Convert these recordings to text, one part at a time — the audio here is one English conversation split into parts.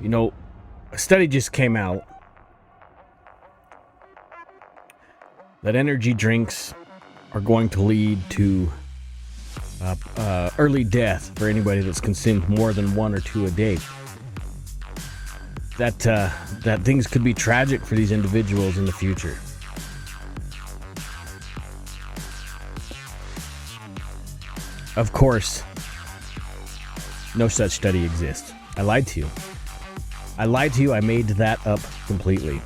You know, a study just came out that energy drinks are going to lead to early death for anybody that's consumed more than one or two a day. That things could be tragic for these individuals in the future. Of course, no such study exists. I lied to you. I made that up completely.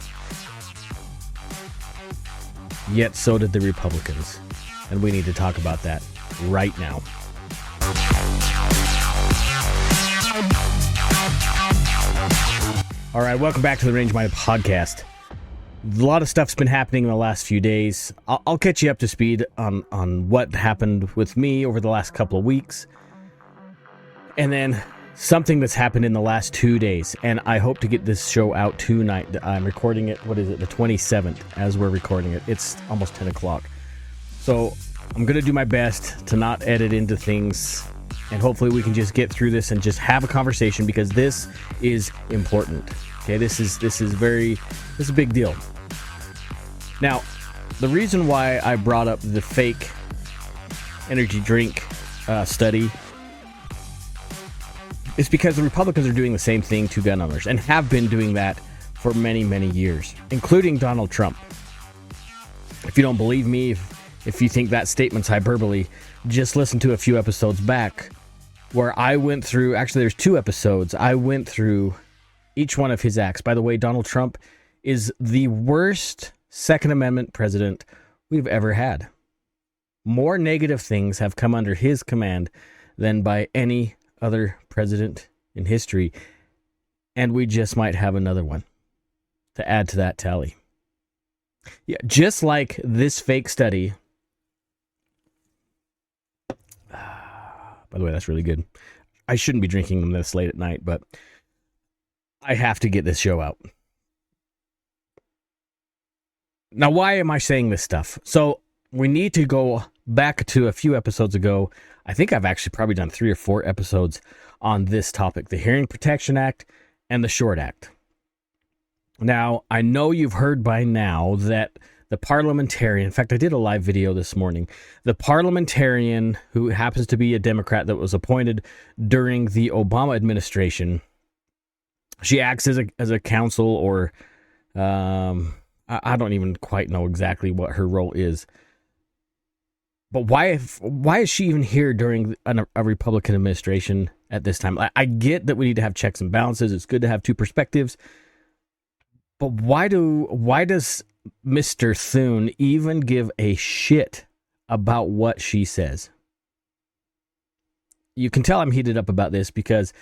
Yet so did the Republicans. And we need to talk about that right now. All right, welcome back to the Range Minded Podcast. A lot of stuff's been happening in the last few days. I'll catch you up to speed on what happened with me over the last couple of weeks. And then something that's happened in the last 2 days. And I hope to get this show out tonight. I'm recording it, the 27th as we're recording it. It's almost 10 o'clock. So I'm going to do my best to not edit into things. And hopefully we can just get through this and just have a conversation, because this is important. Okay, this is a big deal. Now, the reason why I brought up the fake energy drink study is because the Republicans are doing the same thing to gun owners and have been doing that for many, many years, including Donald Trump. If you don't believe me, if you think that statement's hyperbole, just listen to a few episodes back where I went through, actually there's 2 episodes, I went through each one of his acts. By the way, Donald Trump is the worst Second Amendment president we've ever had. More negative things have come under his command than by any other president in history, and we just might have another one to add to that tally. Yeah, just like this fake study. By the way, that's really good. I shouldn't be drinking them this late at night, but I have to get this show out. Now, why am I saying this stuff? So we need to go back to a few episodes ago. I think I've actually probably done 3 or 4 episodes on this topic, the Hearing Protection Act and the Short Act. Now, I know you've heard by now that the parliamentarian, in fact, I did a live video this morning, the parliamentarian who happens to be a Democrat that was appointed during the Obama administration, she acts as a counsel, or I don't even quite know exactly what her role is. But why is she even here during a Republican administration at this time? I get that we need to have checks and balances. It's good to have 2 perspectives. But why does Mr. Thune even give a shit about what she says? You can tell I'm heated up about this because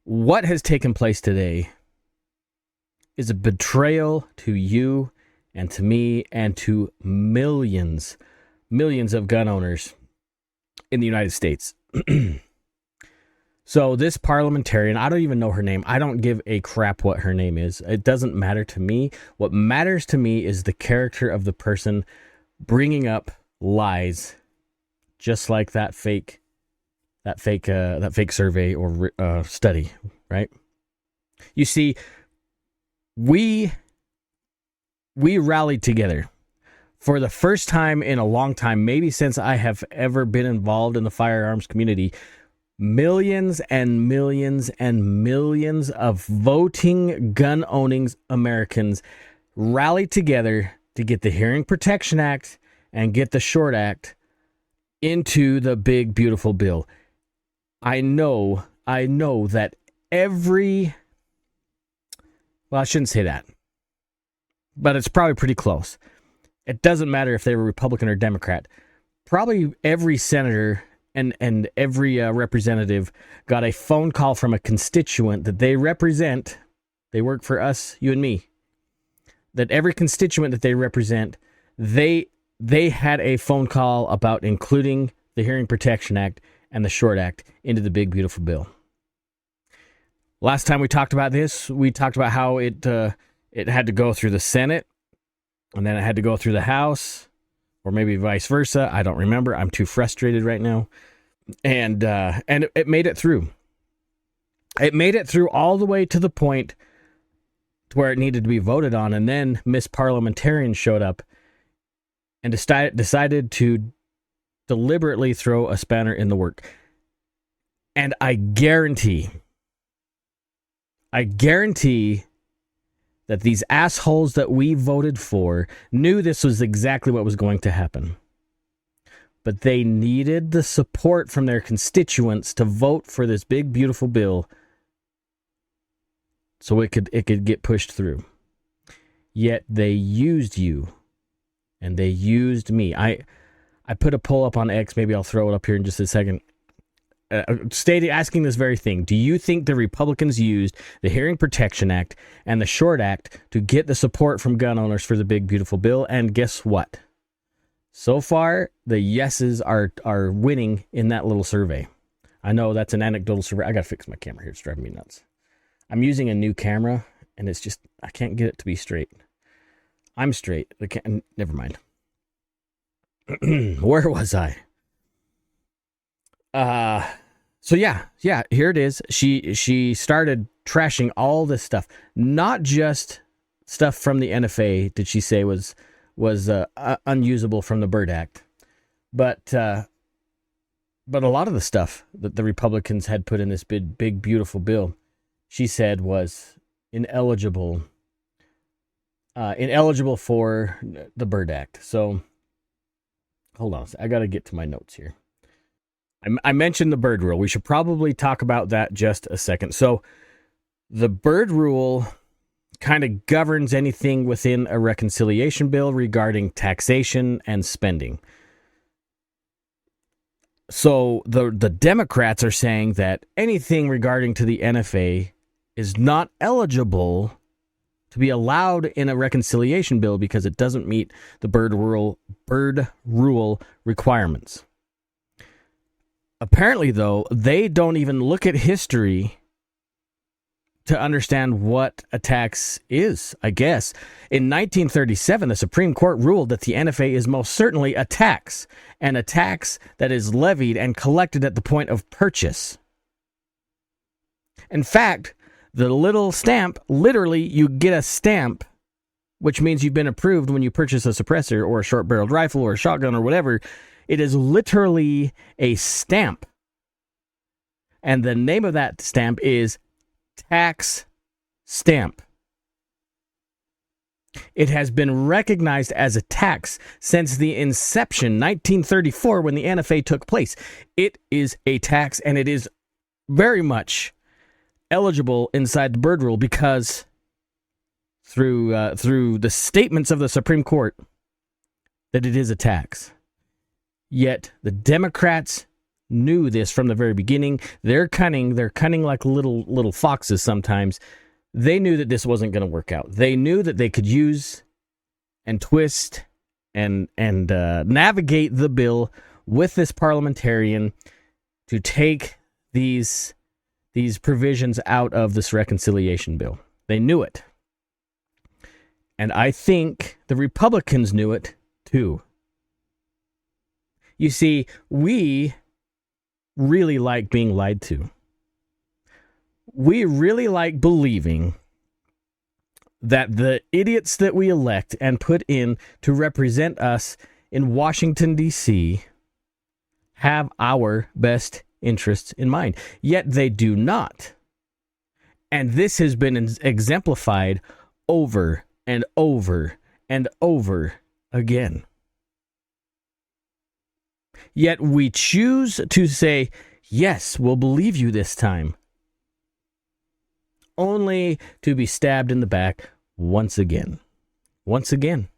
what has taken place today is a betrayal to you and to me and to millions of gun owners in the United States. So this parliamentarian, I don't even know her name. I don't give a crap what her name is. It doesn't matter to me. What matters to me is the character of the person bringing up lies, just like that fake survey or study, right? You see, we rallied together for the first time in a long time, maybe since I have ever been involved in the firearms community. Millions and millions and millions of voting gun-owning Americans rallied together to get the Hearing Protection Act and get the Short Act into the big, beautiful bill. I know that well, I shouldn't say that, but it's probably pretty close. It doesn't matter if they were Republican or Democrat. Probably every senator and every representative got a phone call from a constituent that they represent. They work for us, you and me. That every constituent that they represent, they had a phone call about including the Hearing Protection Act and the Short Act into the big, beautiful bill. Last time we talked about this, we talked about how it had to go through the Senate, and then it had to go through the House, or maybe vice versa. I don't remember. I'm too frustrated right now. And it made it through. It made it through all the way to the point to where it needed to be voted on, and then Miss Parliamentarian showed up and decided to deliberately throw a spanner in the work. And I guarantee that these assholes that we voted for knew this was exactly what was going to happen. But they needed the support from their constituents to vote for this big, beautiful bill so it could get pushed through. Yet they used you, and they used me. I put a poll up on X. Maybe I'll throw it up here in just a second. Asking this very thing. Do you think the Republicans used the Hearing Protection Act and the Short Act to get the support from gun owners for the big, beautiful bill? And guess what? So far, the yeses are winning in that little survey. I know that's an anecdotal survey. I got to fix my camera here. It's driving me nuts. I'm using a new camera, and it's just, I can't get it to be straight. I'm straight. Never mind. Where was I? So yeah, here it is. She started trashing all this stuff, not just stuff from the NFA. Did she say was unusable from the Byrd Act, but a lot of the stuff that the Republicans had put in this big beautiful bill, she said was ineligible for the Byrd Act. So hold on, I got to get to my notes here. I mentioned the Byrd Rule. We should probably talk about that just a second. So the Byrd Rule kind of governs anything within a reconciliation bill regarding taxation and spending. So the Democrats are saying that anything regarding to the NFA is not eligible to be allowed in a reconciliation bill because it doesn't meet the Byrd Rule requirements. Apparently, though, they don't even look at history to understand what a tax is, I guess. In 1937, the Supreme Court ruled that the NFA is most certainly a tax, and a tax that is levied and collected at the point of purchase. In fact, the little stamp, literally, you get a stamp, which means you've been approved when you purchase a suppressor or a short-barreled rifle or a shotgun or whatever. It is literally a stamp. And the name of that stamp is tax stamp. It has been recognized as a tax since the inception, 1934, when the NFA took place. It is a tax, and it is very much eligible inside the Byrd Rule because through the statements of the Supreme Court that it is a tax. Yet the Democrats knew this from the very beginning. They're cunning like little foxes sometimes. They knew that this wasn't going to work out. They knew that they could use and twist and navigate the bill with this parliamentarian to take these provisions out of this reconciliation bill. They knew it. And I think the Republicans knew it too. You see, we really like being lied to. We really like believing that the idiots that we elect and put in to represent us in Washington, D.C. have our best interests in mind. Yet they do not. And this has been exemplified over and over and over again. Yet we choose to say, yes, we'll believe you this time, only to be stabbed in the back once again. Once again.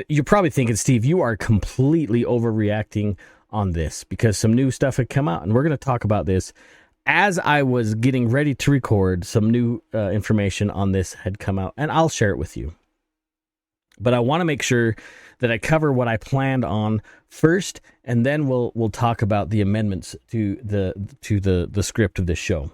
You're probably thinking, Steve, you are completely overreacting on this because some new stuff had come out, and we're going to talk about this. As I was getting ready to record, some new information on this had come out, and I'll share it with you. But I want to make sure that I cover what I planned on first, and then we'll talk about the amendments to the script of this show.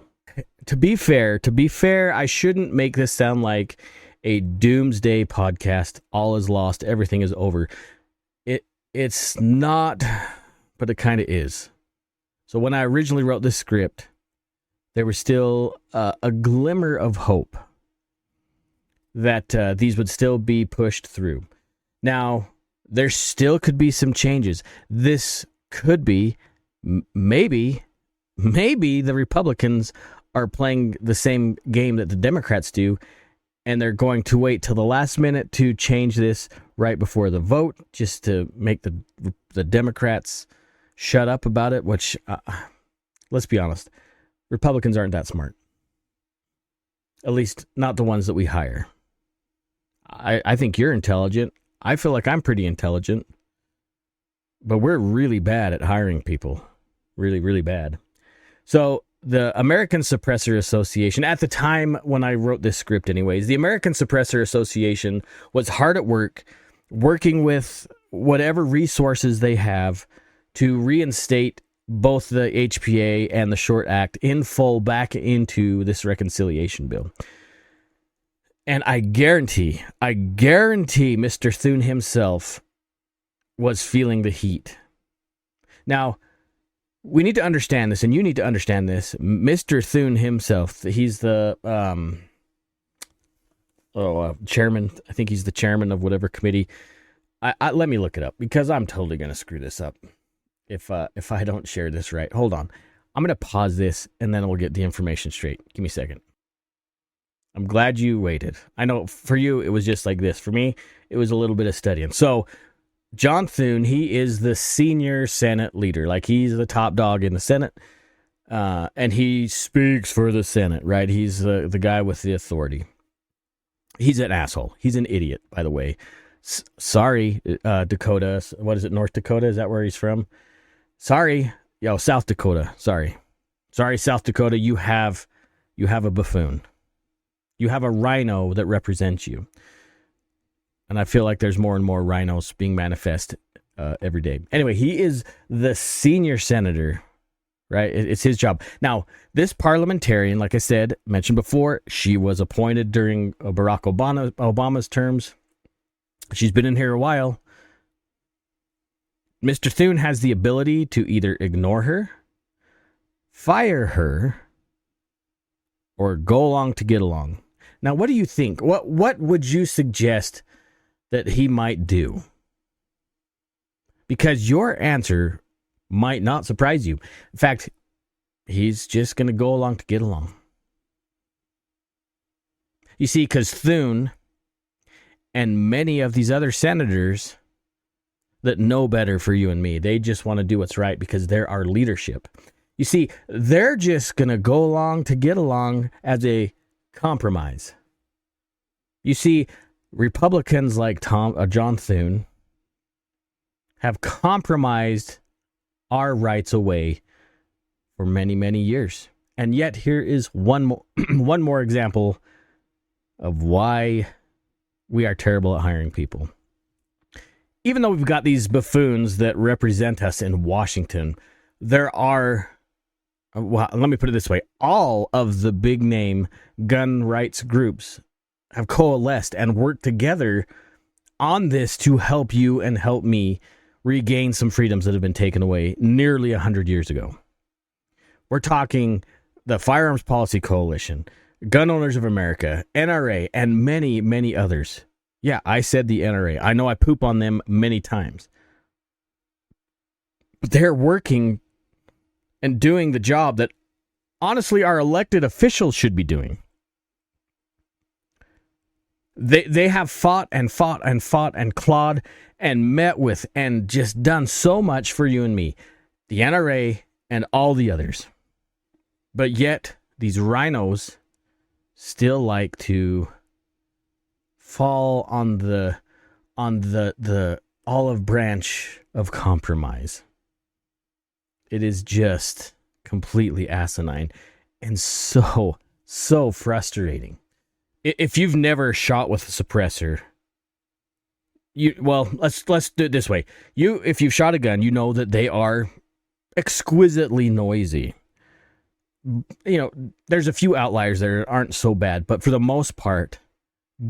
To be fair, I shouldn't make this sound like a doomsday podcast. All is lost, everything is over. It's not, but it kind of is. So when I originally wrote this script, there was still a glimmer of hope that these would still be pushed through. Now, there still could be some changes. This could be, maybe the Republicans are playing the same game that the Democrats do, and they're going to wait till the last minute to change this right before the vote, just to make the Democrats shut up about it, which, let's be honest, Republicans aren't that smart. At least not the ones that we hire. I think you're intelligent. I feel like I'm pretty intelligent. But we're really bad at hiring people. Really, really bad. So the American Suppressor Association, at the time when I wrote this script anyways, the American Suppressor Association was hard at work, working with whatever resources they have to reinstate both the HPA and the Short Act in full back into this reconciliation bill. And I guarantee Mr. Thune himself was feeling the heat. Now, we need to understand this, and you need to understand this. Mr. Thune himself, he's the chairman. I think he's the chairman of whatever committee. Let me look it up, because I'm totally going to screw this up if I don't share this right. Hold on. I'm going to pause this, and then we'll get the information straight. Give me a second. I'm glad you waited. I know for you, it was just like this. For me, it was a little bit of studying. So, John Thune, he is the senior Senate leader. Like, he's the top dog in the Senate, and he speaks for the Senate, right? He's the guy with the authority. He's an asshole. He's an idiot, by the way. Sorry, Dakota. What is it, North Dakota? Is that where he's from? Sorry. South Dakota. Sorry, South Dakota. You have a buffoon. You have a rhino that represents you. And I feel like there's more and more rhinos being manifest every day. Anyway, he is the senior senator, right? It's his job. Now, this parliamentarian, like I said, mentioned before, she was appointed during Barack Obama's terms. She's been in here a while. Mr. Thune has the ability to either ignore her, fire her, or go along to get along. Now, what do you think? What would you suggest that he might do? Because your answer might not surprise you. In fact, he's just going to go along to get along. You see, because Thune and many of these other senators that know better for you and me, they just want to do what's right because they're our leadership. You see, they're just going to go along to get along as a compromise. You see, Republicans like John Thune have compromised our rights away for many, many years. And yet here is one more example of why we are terrible at hiring people. Even though we've got these buffoons that represent us in Washington, there are, well, let me put it this way, all of the big name gun rights groups have coalesced and worked together on this to help you and help me regain some freedoms that have been taken away nearly 100 years ago. We're talking the Firearms Policy Coalition, Gun Owners of America, NRA, and many, many others. Yeah, I said the NRA. I know I poop on them many times. But they're working and doing the job that, honestly, our elected officials should be doing. They have fought and clawed and met with and just done so much for you and me, the NRA and all the others. But yet, these rhinos still like to fall on the olive branch of compromise. It is just completely asinine and so frustrating. If you've never shot with a suppressor, let's do it this way. If you've shot a gun, you know that they are exquisitely noisy. You know, there's a few outliers that aren't so bad, but for the most part,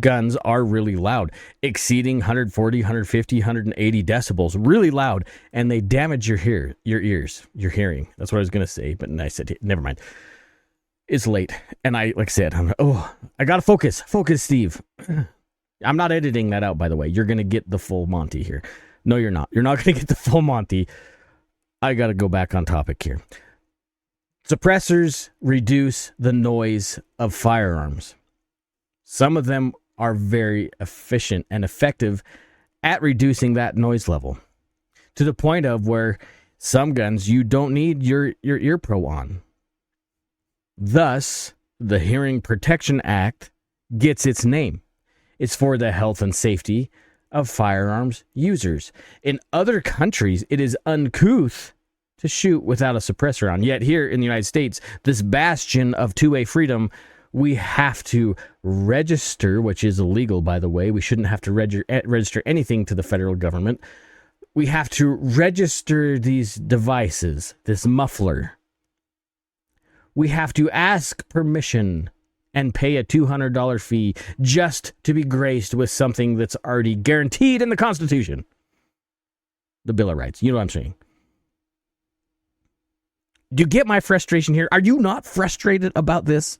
guns are really loud, exceeding 140, 150, 180 decibels, really loud, and they damage your ears, your hearing. That's what I was going to say, but I said, never mind. It's late, and I said, I gotta focus, Steve. I'm not editing that out, by the way. You're gonna get the full Monty here. No, you're not. You're not gonna get the full Monty. I gotta go back on topic here. Suppressors reduce the noise of firearms. Some of them are very efficient and effective at reducing that noise level, to the point of where some guns you don't need your ear pro on. Thus, the Hearing Protection Act gets its name. It's for the health and safety of firearms users. In other countries, it is uncouth to shoot without a suppressor on. Yet here in the United States, this bastion of two-way freedom, we have to register, which is illegal, by the way. We shouldn't have to register anything to the federal government. We have to register these devices, this muffler. We have to ask permission and pay a $200 fee just to be graced with something that's already guaranteed in the Constitution. The Bill of Rights. You know what I'm saying? Do you get my frustration here? Are you not frustrated about this?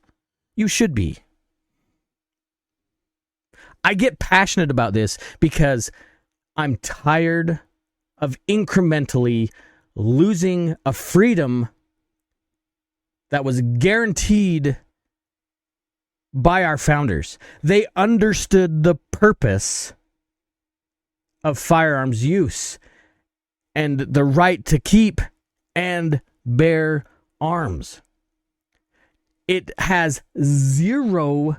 You should be. I get passionate about this because I'm tired of incrementally losing a freedom that was guaranteed by our founders. They understood the purpose of firearms use and the right to keep and bear arms. It has zero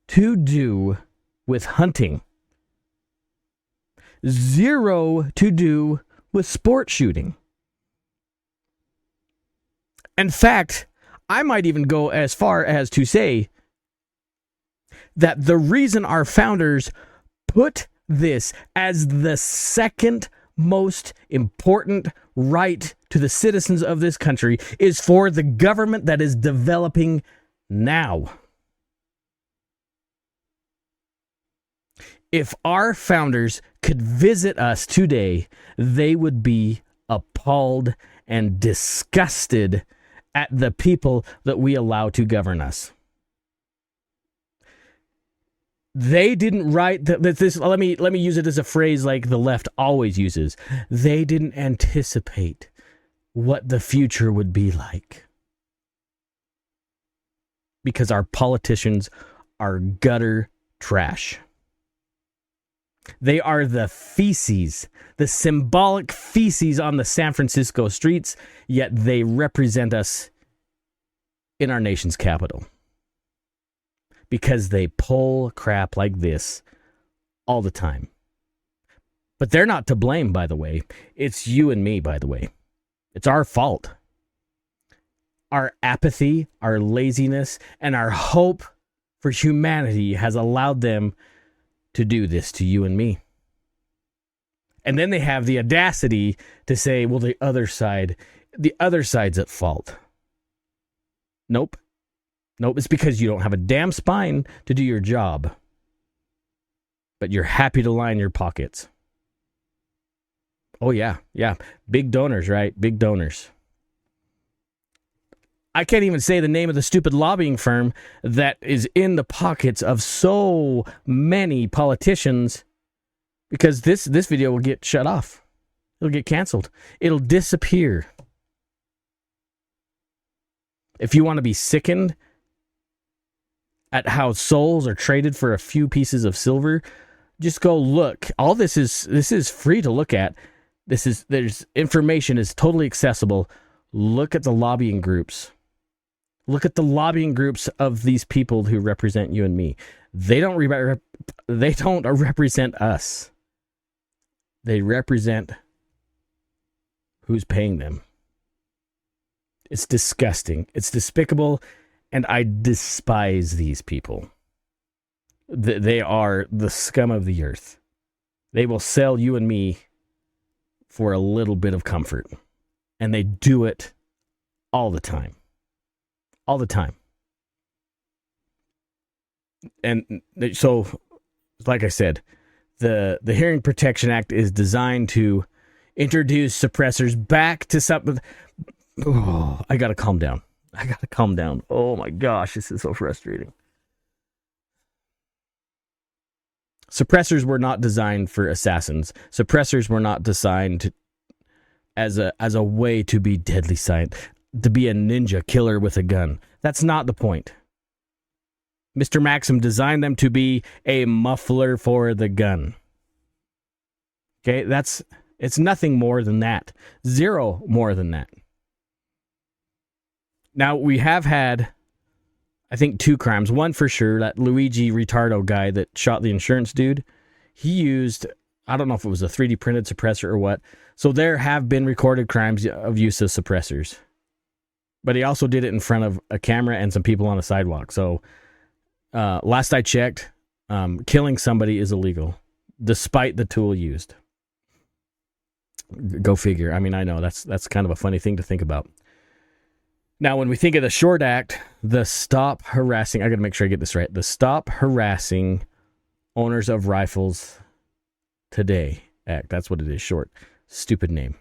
to do with hunting. Zero to do with sport shooting. In fact, I might even go as far as to say that the reason our founders put this as the second most important right to the citizens of this country is for the government that is developing now. If our founders could visit us today, they would be appalled and disgusted at the people that we allow to govern us. They didn't write this. Let me use it as a phrase like the left always uses. They didn't anticipate what the future would be like. Because our politicians are gutter trash. They are the feces, the symbolic feces on the San Francisco streets, yet they represent us in our nation's capital. Because they pull crap like this all the time. But they're not to blame, by the way. It's you and me, by the way. It's our fault. Our apathy, our laziness, and our hope for humanity has allowed them to do this to you and me. And then they have the audacity to say, well, the other side's at fault. Nope, it's because you don't have a damn spine to do your job. But you're happy to line your pockets. Oh, yeah. Big donors, right? Big donors. I can't even say the name of the stupid lobbying firm that is in the pockets of so many politicians because this video will get shut off. It'll get canceled. It'll disappear. If you want to be sickened at how souls are traded for a few pieces of silver, just go look. All this is free to look at. There's information is totally accessible. Look at the lobbying groups. Look at the lobbying groups of these people who represent you and me. They don't represent us. They represent who's paying them. It's disgusting. It's despicable, and I despise these people. They are the scum of the earth. They will sell you and me for a little bit of comfort, and they do it all the time. All the time. And so, like I said, the Hearing Protection Act is designed to introduce suppressors back to something. Oh, I got to calm down. I gotta calm down. Oh my gosh, this is so frustrating. Suppressors were not designed for assassins. Suppressors were not designed as a way to be deadly silent, to be a ninja killer with a gun. That's not the point. Mr. Maxim designed them to be a muffler for the gun. Okay, it's nothing more than that. Zero more than that. Now, we have had, I think, 2 crimes. One for sure, that Luigi Retardo guy that shot the insurance dude. He used, I don't know if it was a 3D printed suppressor or what. So there have been recorded crimes of use of suppressors. But he also did it in front of a camera and some people on a sidewalk. So last I checked, killing somebody is illegal, despite the tool used. Go figure. I mean, I know that's kind of a funny thing to think about. Now, when we think of the Short Act, the Stop Harassing, I got to make sure I get this right, the Stop Harassing Owners of Rifles Today Act. That's what it is, short. Stupid name.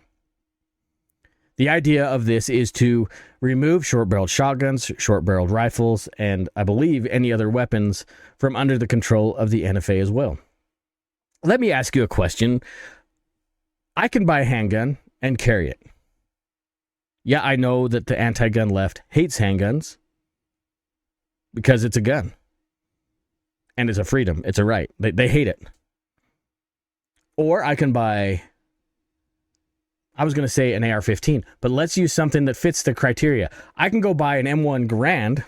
The idea of this is to remove short-barreled shotguns, short-barreled rifles, and I believe any other weapons from under the control of the NFA as well. Let me ask you a question. I can buy a handgun and carry it. Yeah, I know that the anti-gun left hates handguns because it's a gun. And it's a freedom. It's a right. They hate it. Or I can buy, I was going to say an AR-15, but let's use something that fits the criteria. I can go buy an M1 Garand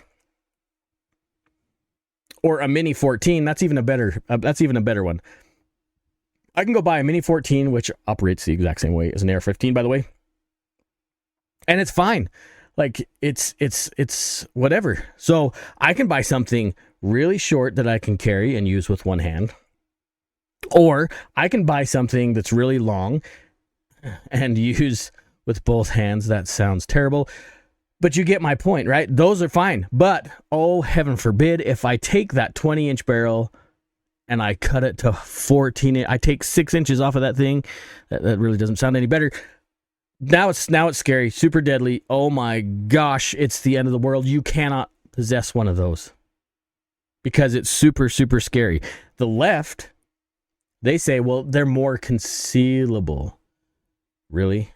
or a Mini 14. That's even a better one. I can go buy a Mini 14, which operates the exact same way as an AR-15, by the way. And it's fine. Like, it's whatever. So I can buy something really short that I can carry and use with one hand. Or I can buy something that's really long and use with both hands. That sounds terrible. But you get my point, right? Those are fine. But, oh, heaven forbid, if I take that 20-inch barrel and I cut it to 14, I take 6 inches off of that thing. That really doesn't sound any better. Now it's scary, super deadly. Oh my gosh, it's the end of the world. You cannot possess one of those because it's super, super scary. The left, they say, well, they're more concealable. Really?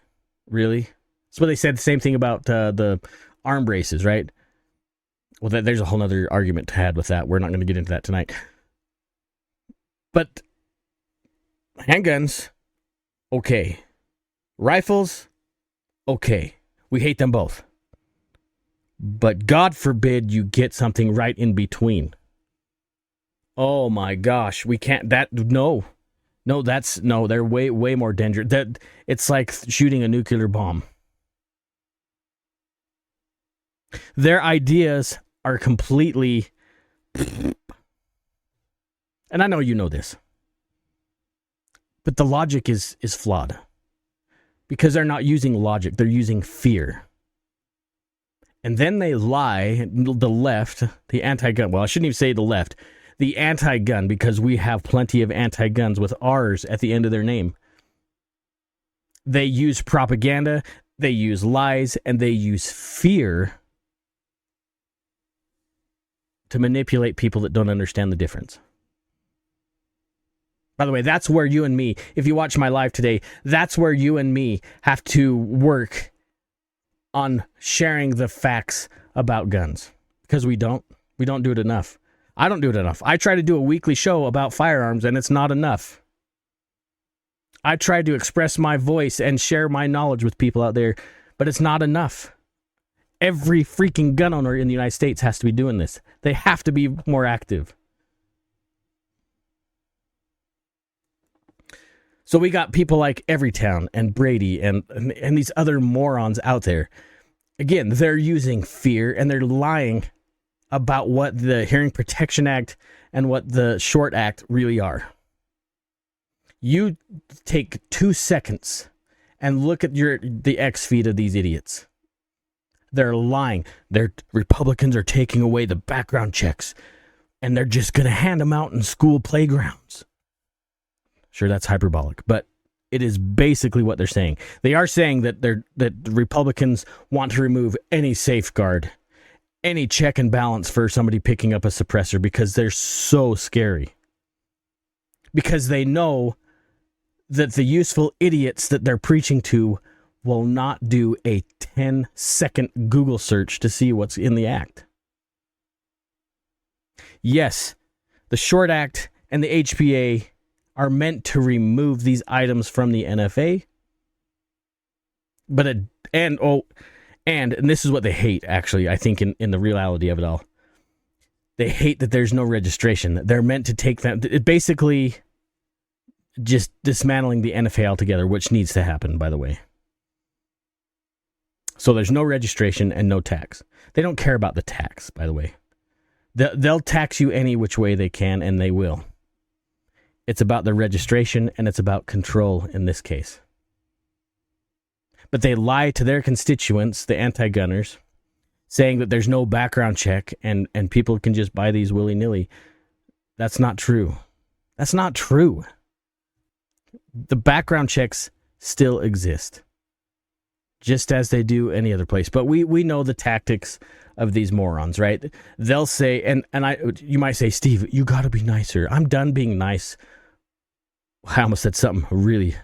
That's what they said. The same thing about the arm braces, right? Well, there's a whole other argument to have with that. We're not going to get into that tonight. But handguns, okay. Rifles, okay. We hate them both. But God forbid you get something right in between. Oh my gosh, we can't, they're way more dangerous. That it's like shooting a nuclear bomb. Their ideas are completely, and I know you know this, but the logic is flawed. Because they're not using logic, they're using fear. And then they lie, the left, the anti-gun, well, I shouldn't even say the left, the anti-gun, because we have plenty of anti-guns with R's at the end of their name. They use propaganda, they use lies, and they use fear to manipulate people that don't understand the difference. By the way, that's where you and me, if you watch my live today, that's where you and me have to work on sharing the facts about guns. Because we don't do it enough. I don't do it enough. I try to do a weekly show about firearms, and it's not enough. I try to express my voice and share my knowledge with people out there, but it's not enough. Every freaking gun owner in the United States has to be doing this. They have to be more active. So we got people like Everytown and Brady and these other morons out there. Again, they're using fear and they're lying about what the Hearing Protection Act and what the Short Act really are. You take 2 seconds and look at the X feed of these idiots. They're lying. Republicans are taking away the background checks and they're just going to hand them out in school playgrounds. Sure, that's hyperbolic, but it is basically what they're saying. They are saying that the Republicans want to remove any safeguard any check and balance for somebody picking up a suppressor because they're so scary. Because they know that the useful idiots that they're preaching to will not do a 10-second Google search to see what's in the act. Yes, the Short Act and the HPA are meant to remove these items from the NFA. And this is what they hate, actually, I think, in the reality of it all. They hate that there's no registration. They're meant to take them, basically just dismantling the NFA altogether, which needs to happen, by the way. So there's no registration and no tax. They don't care about the tax, by the way. They'll tax you any which way they can, and they will. It's about the registration, and it's about control in this case. But they lie to their constituents, the anti-gunners, saying that there's no background check and people can just buy these willy-nilly. That's not true. That's not true. The background checks still exist, just as they do any other place. But we know the tactics of these morons, right? They'll say, you might say, Steve, you got to be nicer. I'm done being nice. I almost said something really,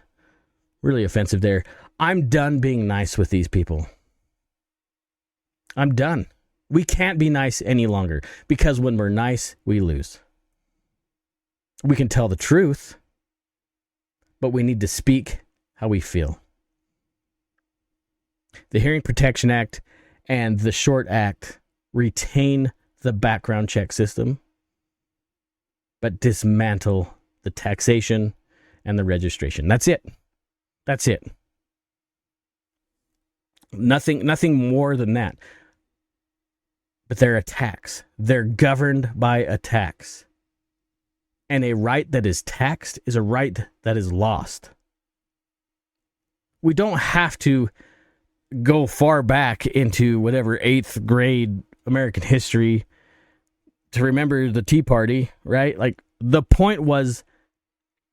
really offensive there. I'm done being nice with these people. I'm done. We can't be nice any longer because when we're nice, we lose. We can tell the truth, but we need to speak how we feel. The Hearing Protection Act and the Short Act retain the background check system, but dismantle the taxation and the registration. That's it. That's it. Nothing more than that. But they're a tax. They're governed by a tax. And a right that is taxed is a right that is lost. We don't have to go far back into whatever 8th grade American history to remember the Tea Party, right? Like, the point was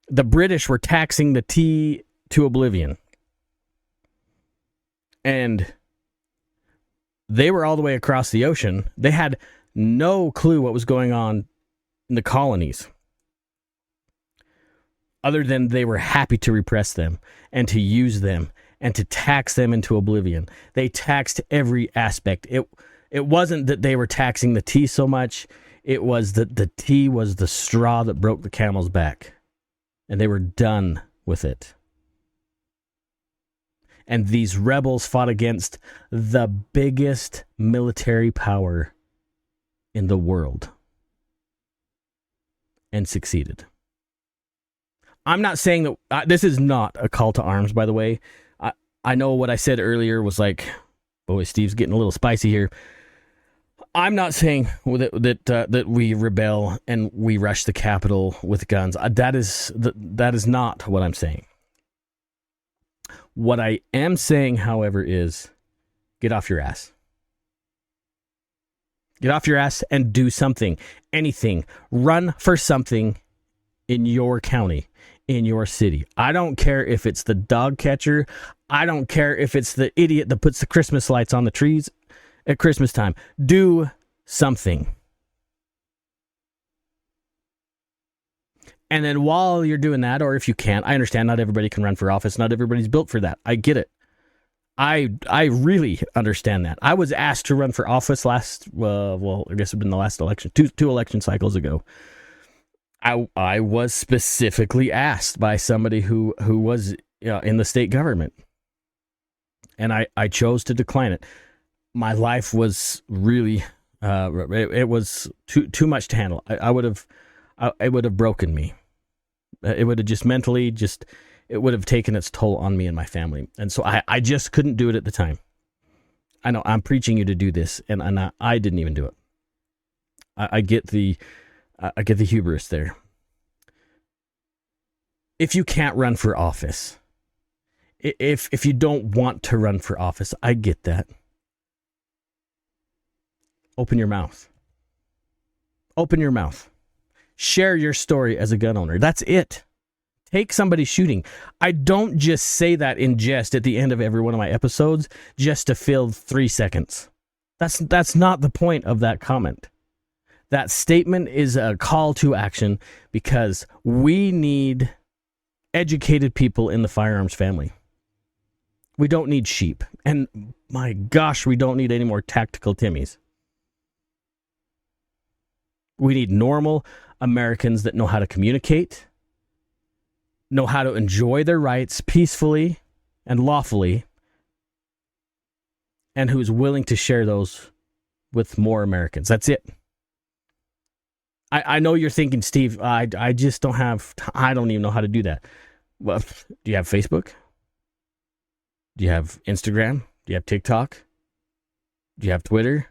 the British were taxing the tea to oblivion. And they were all the way across the ocean. They had no clue what was going on in the colonies, other than they were happy to repress them and to use them and to tax them into oblivion. They taxed every aspect. It wasn't that they were taxing the tea so much. It was that the tea was the straw that broke the camel's back. And they were done with it. And these rebels fought against the biggest military power in the world and succeeded. I'm not saying that this is not a call to arms, by the way. I know what I said earlier was like, boy, Steve's getting a little spicy here. I'm not saying that we rebel and we rush the Capitol with guns. That is not what I'm saying. What I am saying, however, is get off your ass. Get off your ass and do something. Anything. Run for something in your county, in your city. I don't care if it's the dog catcher. I don't care if it's the idiot that puts the Christmas lights on the trees at Christmas time. Do something. And then while you're doing that, or if you can't, I understand not everybody can run for office. Not everybody's built for that. I get it. I really understand that. I was asked to run for office I guess it's been the last election, two election cycles ago. I was specifically asked by somebody who was in the state government. And I chose to decline it. My life was really, it was too much to handle. It would have broken me. It would have just mentally, it would have taken its toll on me and my family. And so I just couldn't do it at the time. I know I'm preaching you to do this, and I didn't even do it. I get the hubris there. If you can't run for office, if you don't want to run for office, I get that. Open your mouth. Open your mouth. Share your story as a gun owner. That's it. Take somebody shooting. I don't just say that in jest at the end of every one of my episodes just to fill 3 seconds. That's not the point of that comment. That statement is a call to action because we need educated people in the firearms family. We don't need sheep. And my gosh, we don't need any more tactical Timmies. We need normal Americans that know how to communicate, know how to enjoy their rights peacefully and lawfully, and who's willing to share those with more Americans. That's it. I know you're thinking, Steve, I just don't have, I don't even know how to do that. Well, do you have Facebook? Do you have Instagram? Do you have TikTok? Do you have Twitter?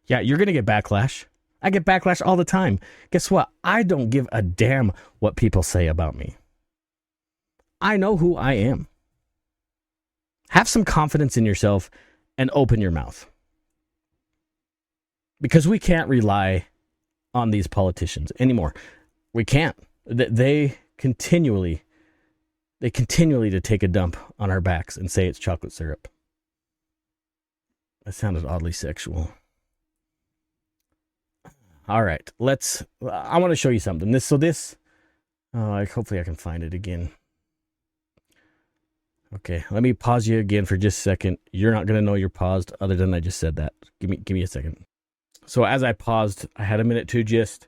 Yeah, you're going to get backlash. I get backlash all the time. Guess what? I don't give a damn what people say about me. I know who I am. Have some confidence in yourself and open your mouth. Because we can't rely on these politicians anymore. We can't. They continually to take a dump on our backs and say it's chocolate syrup. That sounded oddly sexual. All right, I want to show you something. Hopefully I can find it again. Okay, let me pause you again for just a second. You're not going to know you're paused other than I just said that. Give me a second. So as I paused, I had a minute to just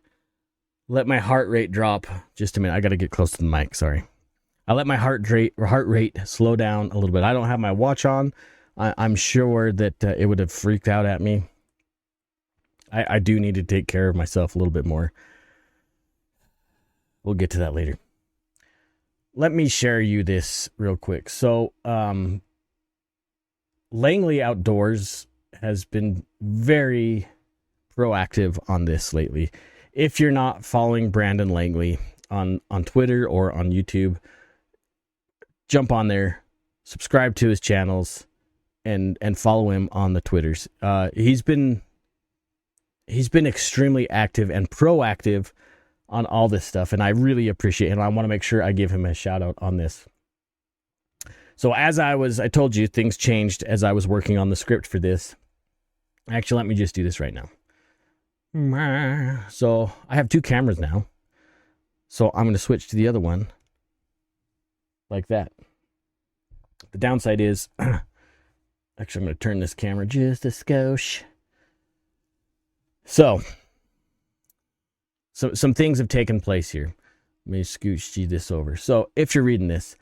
let my heart rate drop. Just a minute. I got to get close to the mic. Sorry. I let my heart rate slow down a little bit. I don't have my watch on. I'm sure that it would have freaked out at me. I do need to take care of myself a little bit more. We'll get to that later. Let me share you this real quick. So, Langley Outdoors has been very proactive on this lately. If you're not following Brandon Langley on Twitter or on YouTube, jump on there, subscribe to his channels, and follow him on the Twitters. He's been extremely active and proactive on all this stuff, and I really appreciate it. And I want to make sure I give him a shout out on this. So I told you things changed as I was working on the script for this. Actually, let me just do this right now. So I have two cameras now. So I'm going to switch to the other one like that. The downside is, actually, I'm going to turn this camera just a skosh. So some things have taken place here. Let me scooch this over. So if you're reading this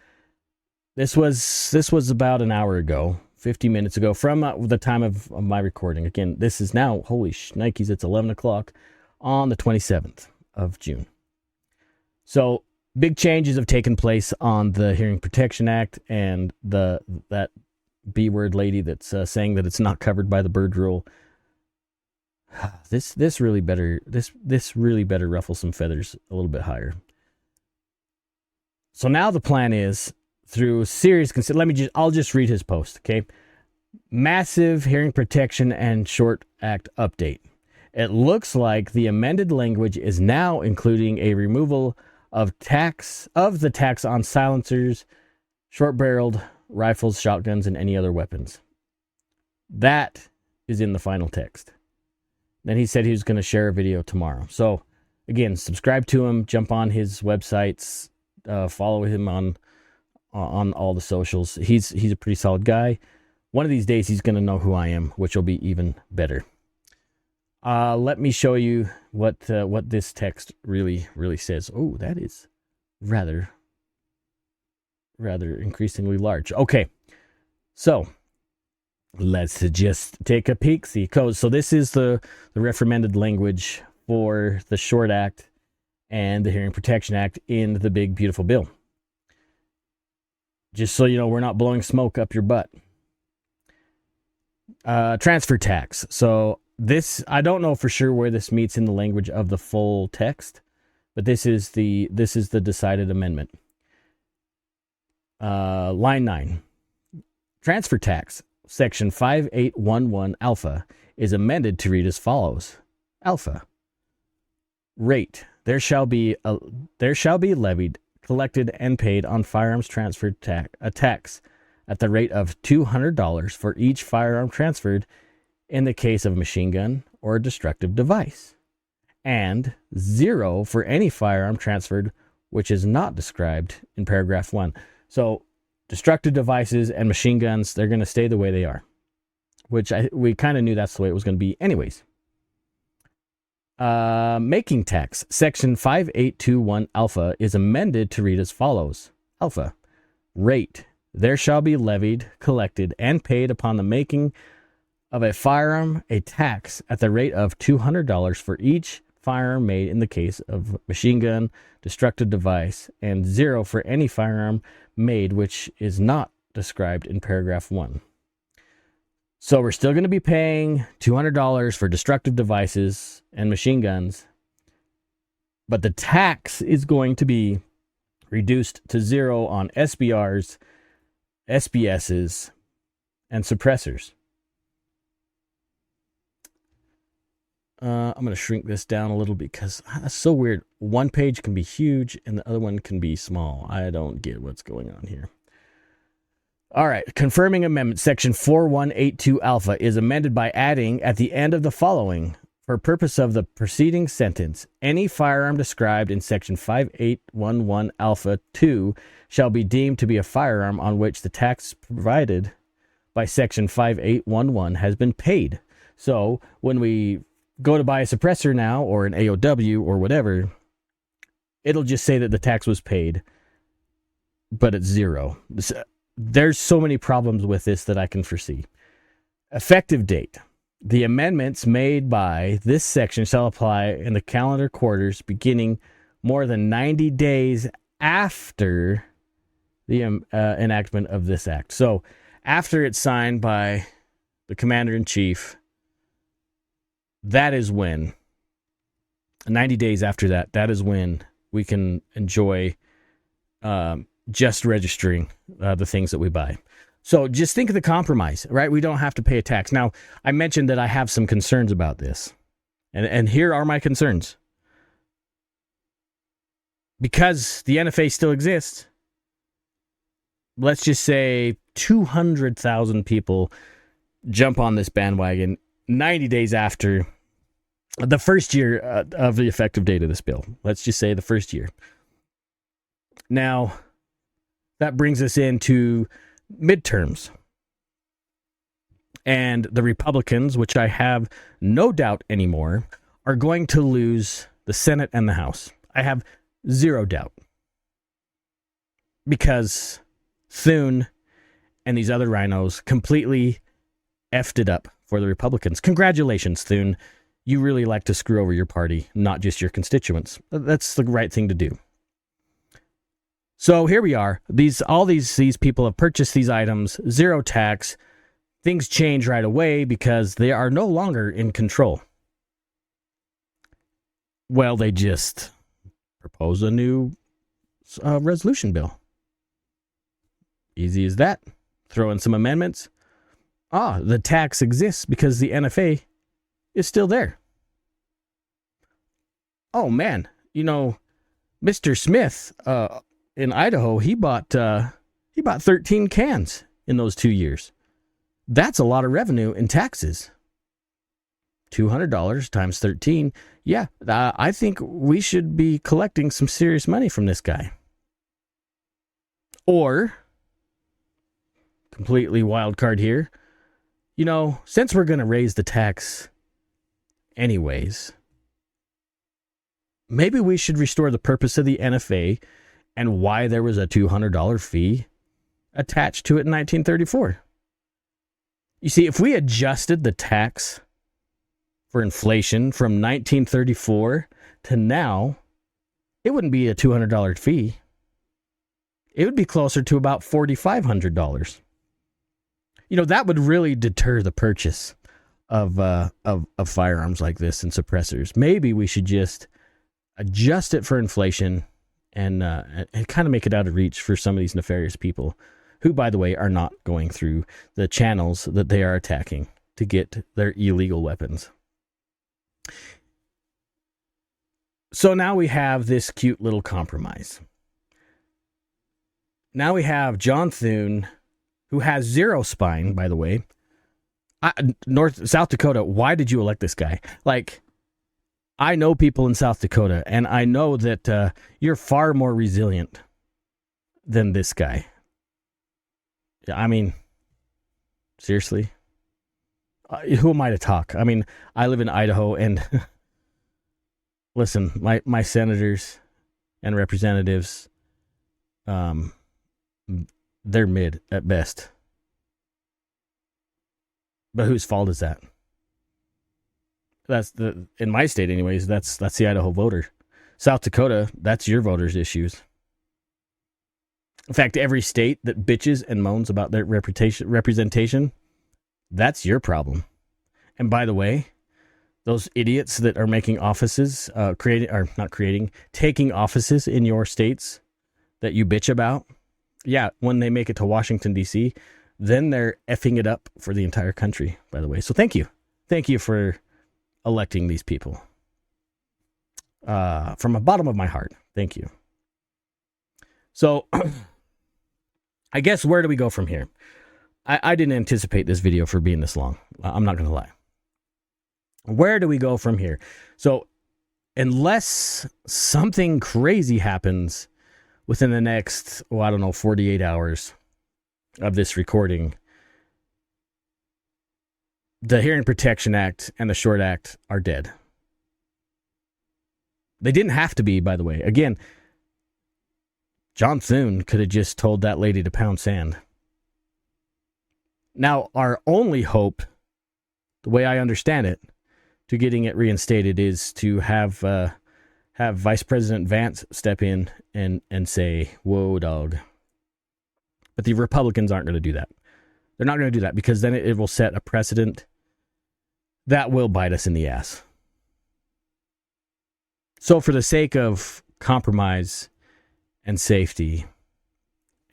was about an hour ago, 50 minutes ago from the time of my recording. Again, this is now, holy shnikes, it's 11 o'clock on the 27th of June. So big changes have taken place on the Hearing Protection Act and that B-word lady that's saying that it's not covered by the bird rule. This really better ruffle some feathers a little bit higher. So now the plan is, through serious I'll just read his post, okay? Massive Hearing Protection and Short Act update. It looks like the amended language is now including a removal of the tax on silencers, short-barreled rifles, shotguns, and any other weapons. That is in the final text. Then he said he was going to share a video tomorrow. So, again, subscribe to him, jump on his websites, follow him on all the socials. He's a pretty solid guy. One of these days he's going to know who I am, which will be even better. Let me show you what this text really says. Oh, that is rather increasingly large. Okay, so let's just take a peek. See codes. So this is the recommended language for the Short Act and the Hearing Protection Act in the big beautiful bill. Just so you know, we're not blowing smoke up your butt. Transfer tax. So this, I don't know for sure where this meets in the language of the full text, but this is the decided amendment. Line 9. Transfer tax, section 5811 alpha, is amended to read as follows. Alpha. Rate. There shall be levied, collected, and paid on firearms transfer tax at the rate of $200 for each firearm transferred in the case of a machine gun or a destructive device, and 0 for any firearm transferred which is not described in paragraph 1. So destructive devices and machine guns, they're going to stay the way they are, which we kind of knew that's the way it was going to be anyways. Making tax, section 5821 alpha is amended to read as follows. Alpha, rate, there shall be levied, collected, and paid upon the making of a firearm a tax at the rate of $200 for each firearm made in the case of machine gun, destructive device, and 0 for any firearm made which is not described in paragraph 1. So we're still going to be paying $200 for destructive devices and machine guns, but the tax is going to be reduced to 0 on SBRs, SBSs, and suppressors. I'm going to shrink this down a little because that's so weird. One page can be huge and the other one can be small. I don't get what's going on here. All right. Confirming amendment section 4182 alpha is amended by adding at the end of the following, for purpose of the preceding sentence, any firearm described in section 5811 alpha 2 shall be deemed to be a firearm on which the tax provided by section 5811 has been paid. So when we go to buy a suppressor now or an AOW or whatever, it'll just say that the tax was paid, but it's 0. There's so many problems with this that I can foresee. Effective date. The amendments made by this section shall apply in the calendar quarters beginning more than 90 days after the enactment of this act. So after it's signed by the commander-in-chief, that is when, 90 days after that, that is when we can enjoy just registering the things that we buy. So just think of the compromise, right? We don't have to pay a tax. Now, I mentioned that I have some concerns about this. And here are my concerns. Because the NFA still exists, let's just say 200,000 people jump on this bandwagon 90 days after the first year of the effective date of this bill. Let's just say the first year. Now, that brings us into midterms. And the Republicans, which I have no doubt anymore, are going to lose the Senate and the House. I have zero doubt. Because Thune and these other rhinos completely effed it up for the Republicans. Congratulations, Thune. You really like to screw over your party, not just your constituents. That's the right thing to do. So here we are. All these people have purchased these items, zero tax. Things change right away because they are no longer in control. Well, they just propose a new resolution bill. Easy as that. Throw in some amendments. The tax exists because the NFA is still there. Oh, man. Mr. Smith in Idaho, he bought 13 cans in those 2 years. That's a lot of revenue in taxes. $200 times 13. Yeah, I think we should be collecting some serious money from this guy. Or, completely wild card here, since we're going to raise the tax anyways, maybe we should restore the purpose of the NFA and why there was a $200 fee attached to it in 1934. You see, if we adjusted the tax for inflation from 1934 to now, it wouldn't be a $200 fee. It would be closer to about $4,500. That would really deter the purchase of firearms like this and suppressors. Maybe we should just adjust it for inflation and kind of make it out of reach for some of these nefarious people who, by the way, are not going through the channels that they are attacking to get their illegal weapons. So now we have this cute little compromise. Now we have John Thune, who has zero spine, by the way. South Dakota, why did you elect this guy? Like, I know people in South Dakota, and I know that you're far more resilient than this guy. I mean, seriously? Who am I to talk? I mean, I live in Idaho, and listen, my senators and representatives, they're mid at best. But whose fault is that? That's in my state anyways, that's the Idaho voter. South Dakota, that's your voters' issues. In fact, every state that bitches and moans about their representation, that's your problem. And by the way, those idiots that are making offices, taking offices in your states that you bitch about, yeah, when they make it to Washington, D.C., then they're effing it up for the entire country, by the way. So thank you. Thank you for electing these people. From the bottom of my heart, thank you. So, I guess where do we go from here? I didn't anticipate this video for being this long. I'm not going to lie. Where do we go from here? So, unless something crazy happens within the next, 48 hours of this recording, the Hearing Protection Act and the Short Act are dead. They didn't have to be, by the way. Again, John Thune could have just told that lady to pound sand. Now, our only hope, the way I understand it, to getting it reinstated is to have Vice President Vance step in and say, whoa, dog. But the Republicans aren't going to do that. They're not going to do that because then it will set a precedent that will bite us in the ass. So for the sake of compromise and safety,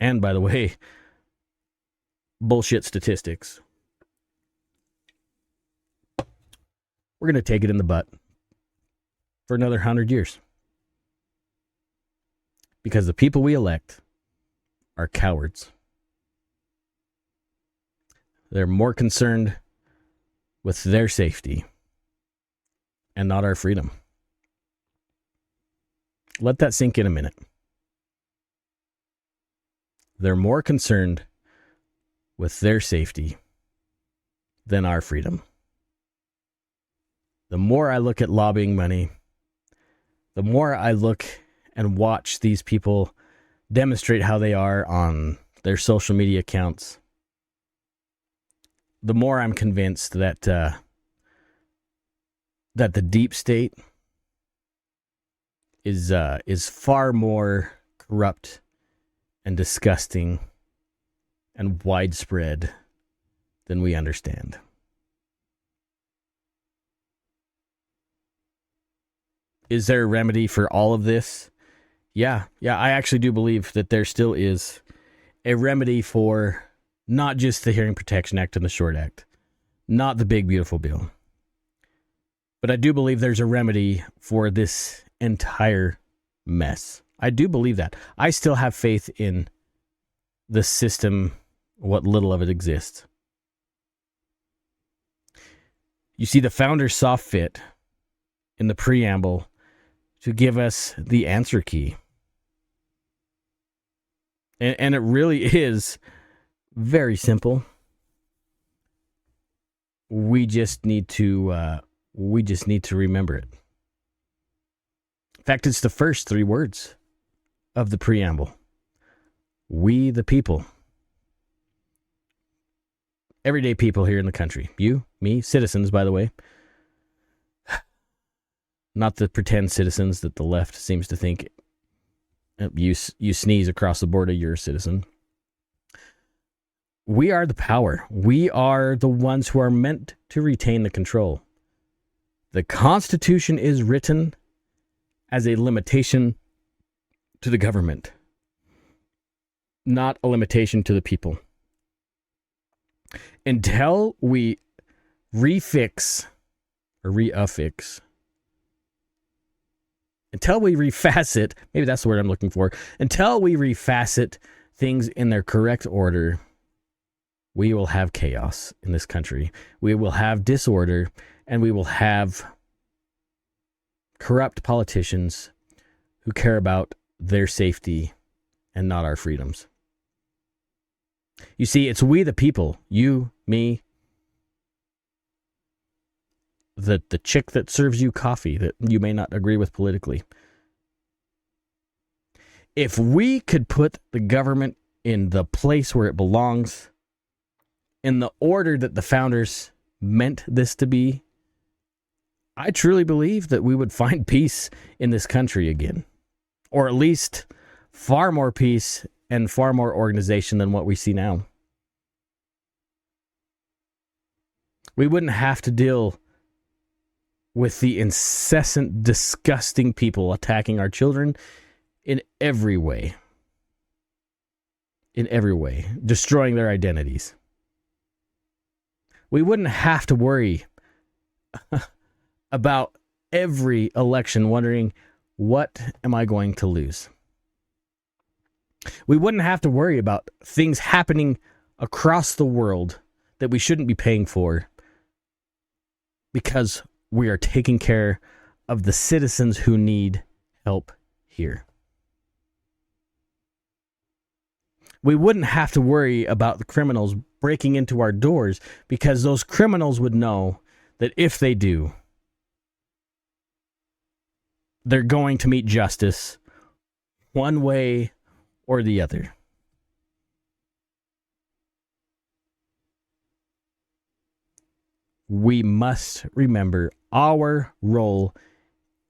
and by the way, bullshit statistics, we're going to take it in the butt for another 100 years. Because the people we elect are cowards. They're more concerned with their safety and not our freedom. Let that sink in a minute. They're more concerned with their safety than our freedom. The more I look at lobbying money, the more I look and watch these people demonstrate how they are on their social media accounts, the more I'm convinced that that the deep state is far more corrupt and disgusting and widespread than we understand. Is there a remedy for all of this? Yeah, I actually do believe that there still is a remedy for not just the Hearing Protection Act and the Short Act, not the big, beautiful bill. But I do believe there's a remedy for this entire mess. I do believe that. I still have faith in the system, what little of it exists. You see, the founders saw fit in the preamble to give us the answer key. And it really is very simple. We just need to remember it. In fact, it's the first 3 words of the preamble. We the people. Everyday people here in the country. You, me, citizens, by the way. Not the pretend citizens that the left seems to think you sneeze across the border, you're a citizen. We are the power. We are the ones who are meant to retain the control. The Constitution is written as a limitation to the government, not a limitation to the people. Until we refix or reaffix, until we refacet, maybe that's the word I'm looking for, until we refacet things in their correct order, we will have chaos in this country. We will have disorder, and we will have corrupt politicians who care about their safety and not our freedoms. You see, it's we the people, you, me, the chick that serves you coffee that you may not agree with politically. If we could put the government in the place where it belongs, in the order that the founders meant this to be, I truly believe that we would find peace in this country again. Or at least far more peace and far more organization than what we see now. We wouldn't have to deal with the incessant, disgusting people attacking our children in every way. In every way. Destroying their identities. We wouldn't have to worry about every election wondering, what am I going to lose? We wouldn't have to worry about things happening across the world that we shouldn't be paying for because we are taking care of the citizens who need help here. We wouldn't have to worry about the criminals breaking into our doors because those criminals would know that if they do, they're going to meet justice one way or the other. We must remember our role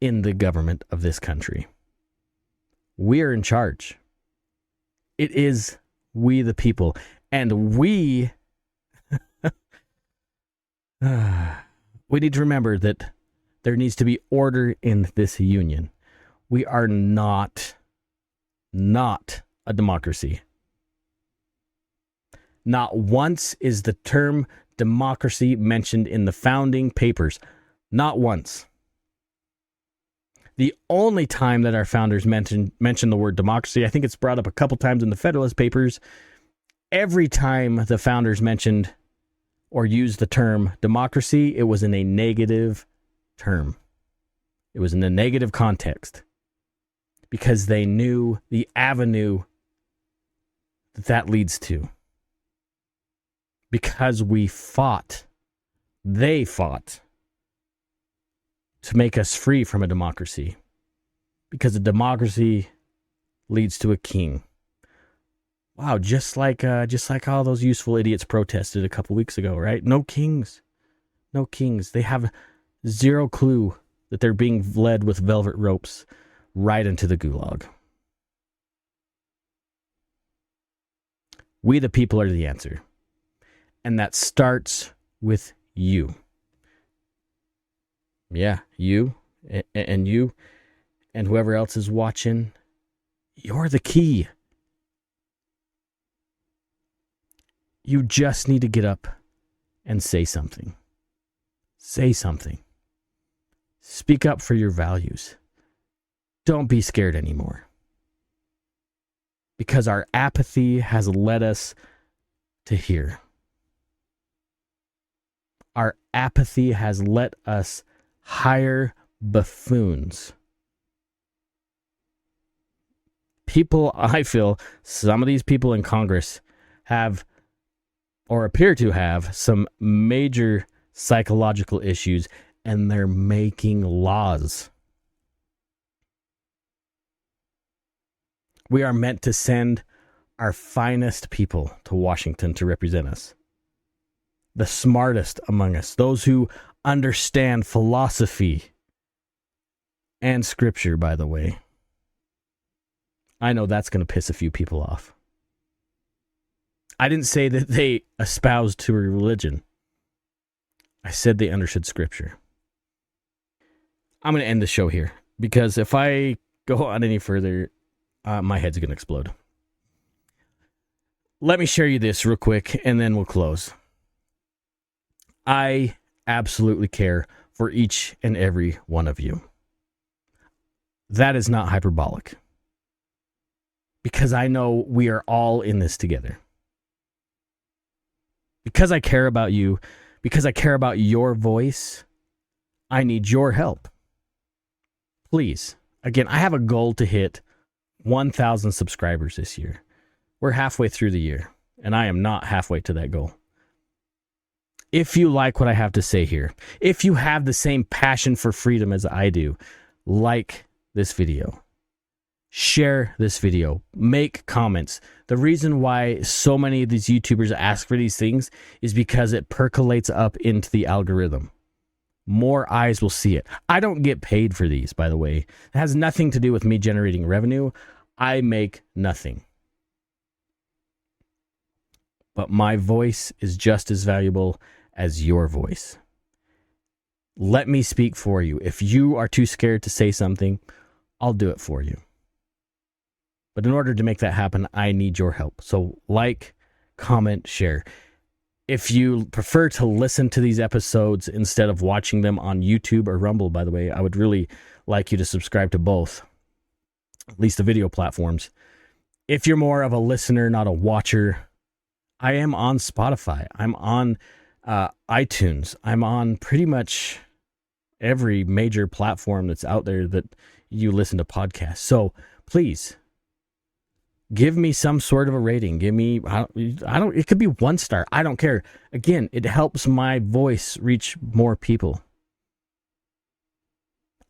in the government of this country. We are in charge. It is we the people. And we need to remember that there needs to be order in this union. We are not a democracy. Not once is the term democracy mentioned in the founding papers. Not once. The only time that our founders mentioned the word democracy, I think it's brought up a couple times in the Federalist Papers. Every time the founders mentioned or used the term democracy, it was in a negative term. It was in a negative context because they knew the avenue that leads to. Because they fought to make us free from a democracy. Because a democracy leads to a king. Wow, just like all those useful idiots protested a couple weeks ago, right? No kings. No kings. They have zero clue that they're being led with velvet ropes right into the gulag. We the people are the answer. And that starts with you. Yeah, you and you and whoever else is watching. You're the key. You just need to get up and say something. Say something. Speak up for your values. Don't be scared anymore. Because our apathy has led us to here. Our apathy has let us hire buffoons. People, I feel, some of these people in Congress have, or appear to have, some major psychological issues, and they're making laws. We are meant to send our finest people to Washington to represent us. The smartest among us, those who understand philosophy and scripture, by the way. I know that's going to piss a few people off. I didn't say that they espoused to a religion. I said they understood scripture. I'm going to end the show here because if I go on any further, my head's going to explode. Let me share you this real quick and then we'll close. I absolutely care for each and every one of you. That is not hyperbolic. Because I know we are all in this together. Because I care about you, because I care about your voice, I need your help. Please. Again, I have a goal to hit 1,000 subscribers this year. We're halfway through the year, and I am not halfway to that goal. If you like what I have to say here, if you have the same passion for freedom as I do, like this video. Share this video. Make comments. The reason why so many of these YouTubers ask for these things is because it percolates up into the algorithm. More eyes will see it. I don't get paid for these, by the way. It has nothing to do with me generating revenue. I make nothing. But my voice is just as valuable as your voice. Let me speak for you. If you are too scared to say something, I'll do it for you. But in order to make that happen, I need your help. So like, comment, share. If you prefer to listen to these episodes instead of watching them on YouTube or Rumble, by the way, I would really like you to subscribe to both, at least the video platforms. If you're more of a listener, not a watcher, I am on Spotify. I'm on iTunes. I'm on pretty much every major platform that's out there that you listen to podcasts. So please, give me some sort of a rating. Give me, I don't, it could be 1 star. I don't care. Again, it helps my voice reach more people.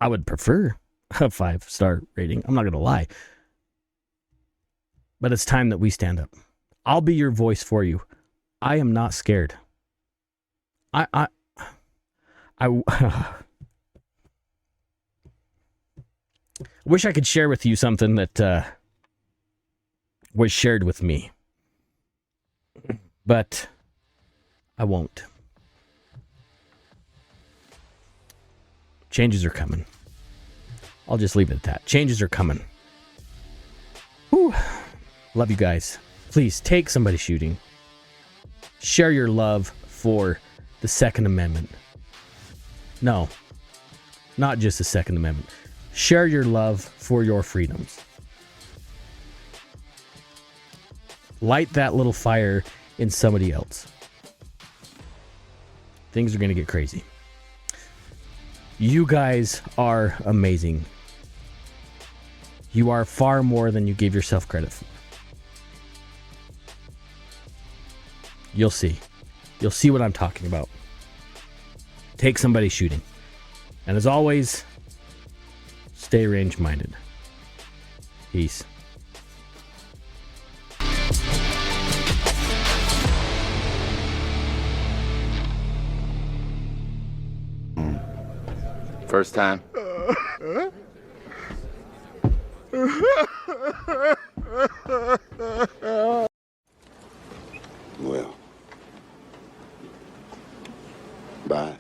I would prefer a 5-star rating. I'm not going to lie. But it's time that we stand up. I'll be your voice for you. I am not scared. I wish I could share with you something that was shared with me, but I won't. Changes are coming. I'll just leave it at that. Changes are coming. Whew. Love you guys. Please take somebody shooting. Share your love for the Second Amendment. No, not just the Second Amendment. Share your love for your freedoms. Light that little fire in somebody else. Things are going to get crazy. You guys are amazing. You are far more than you give yourself credit for. You'll see. You'll see what I'm talking about. Take somebody shooting. And as always, stay range-minded. Peace. First time. Well, bye.